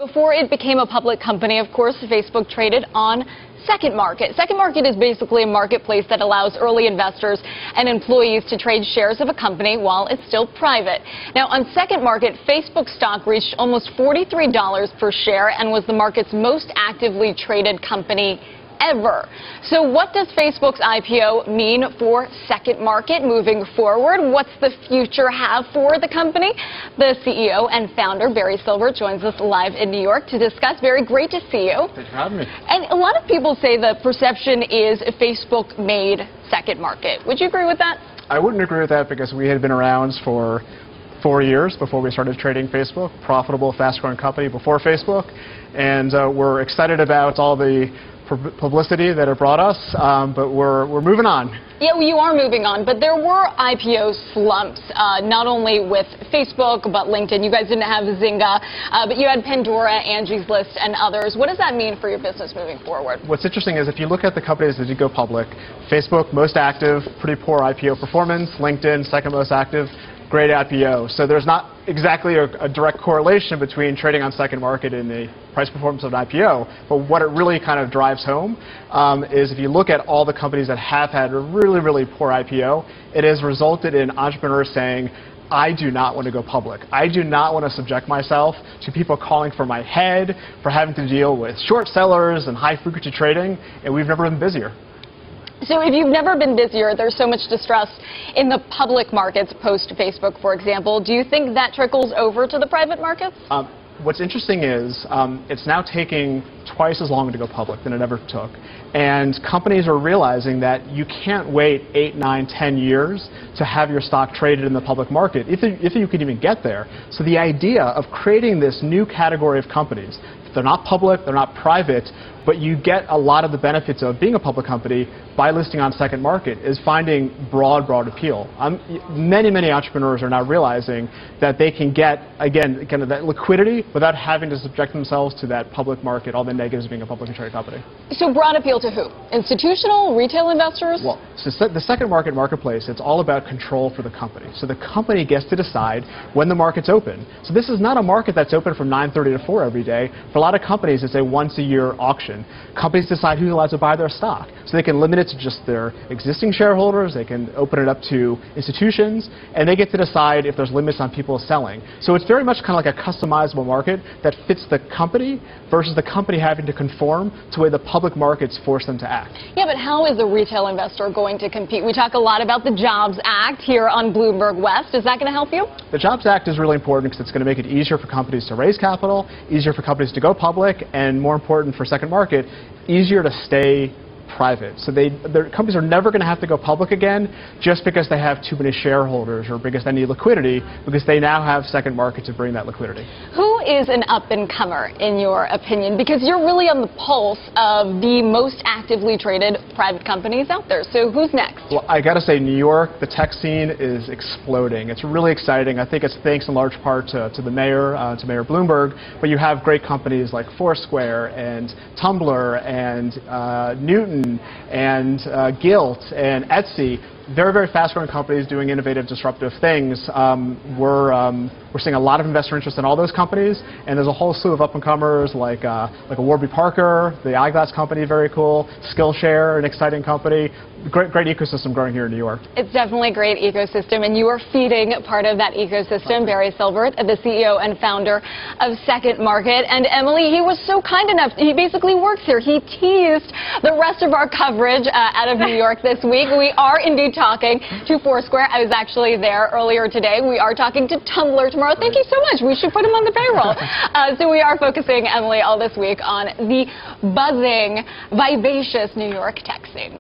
Before it became a public company, of course, Facebook traded on SecondMarket. SecondMarket is basically a marketplace that allows early investors and employees to trade shares of a company while it's still private. Now, on SecondMarket, Facebook stock reached almost $43 per share and was the market's most actively traded company ever. So what does Facebook's IPO mean for SecondMarket moving forward? What's the future have for the company? The CEO and founder, Barry Silbert, joins us live in New York to discuss. Barry, great to see you. Thanks for having me. And a lot of people say the perception is Facebook made SecondMarket. Would you agree with that? I wouldn't agree with that because we had been around for 4 years before we started trading Facebook. Profitable, fast-growing company before Facebook. And we're excited about all the publicity that it brought us, but we're moving on. Yeah, well, you are moving on, but there were IPO slumps, not only with Facebook, but LinkedIn. You guys didn't have Zynga, but you had Pandora, Angie's List, and others. What does that mean for your business moving forward? What's interesting is if you look at the companies that did go public, Facebook, most active, pretty poor IPO performance. LinkedIn, second most active, great IPO. So there's not exactly a direct correlation between trading on SecondMarket and the price performance of an IPO, but what it really kind of drives home is if you look at all the companies that have had a really, really poor IPO, it has resulted in entrepreneurs saying, I do not want to go public. I do not want to subject myself to people calling for my head, for having to deal with short sellers and high-frequency trading, and we've never been busier. So if you've never been busier, there's so much distrust in the public markets post-Facebook, for example. Do you think that trickles over to the private markets? What's interesting is it's now taking twice as long to go public than it ever took. And companies are realizing that you can't wait 8, 9, 10 years to have your stock traded in the public market, if you can even get there. So the idea of creating this new category of companies, they're not public, they're not private, but you get a lot of the benefits of being a public company by listing on SecondMarket is finding broad appeal. Many entrepreneurs are now realizing that they can get, again, kind of that liquidity without having to subject themselves to that public market, all the negatives of being a publicly traded company. So broad appeal to who? Institutional, retail investors? Well, so the SecondMarket marketplace, it's all about control for the company. So the company gets to decide when the market's open. So this is not a market that's open from 9:30 to 4 every day. For a lot of companies, it's a once-a-year auction. Companies decide who's allowed to buy their stock. So they can limit it to just their existing shareholders, they can open it up to institutions, and they get to decide if there's limits on people selling. So it's very much kind of like a customizable market that fits the company versus the company having to conform to the way the public markets force them to act. Yeah, but how is a retail investor going to compete? We talk a lot about the Jobs Act here on Bloomberg West. Is that going to help you? The Jobs Act is really important because it's going to make it easier for companies to raise capital, easier for companies to go public, and more important for SecondMarket, easier to stay private. So their companies are never going to have to go public again just because they have too many shareholders or because they need liquidity, because they now have SecondMarket to bring that liquidity. Who is an up-and-comer in your opinion? Because you're really on the pulse of the most actively traded private companies out there. So who's next? Well, I got to say, New York, the tech scene is exploding. It's really exciting. I think it's thanks in large part to the mayor, to Mayor Bloomberg, but you have great companies like Foursquare and Tumblr and Newton and Gilt and Etsy, very fast-growing companies doing innovative, disruptive things. We're seeing a lot of investor interest in all those companies, and there's a whole slew of up-and-comers like a Warby Parker, the eyeglass company, very cool, Skillshare, an exciting company. Great ecosystem growing here in New York. It's definitely a great ecosystem, and you are feeding part of that ecosystem. Barry Silbert, the CEO and founder of SecondMarket. And Emily, he was so kind enough, he basically works here. He teased the rest of our coverage out of New York this week. We are indeed talking to Foursquare. I was actually there earlier today. We are talking to Tumblr tomorrow. Thank you so much. We should put him on the payroll. So we are focusing, Emily, all this week on the buzzing, vivacious New York tech scene.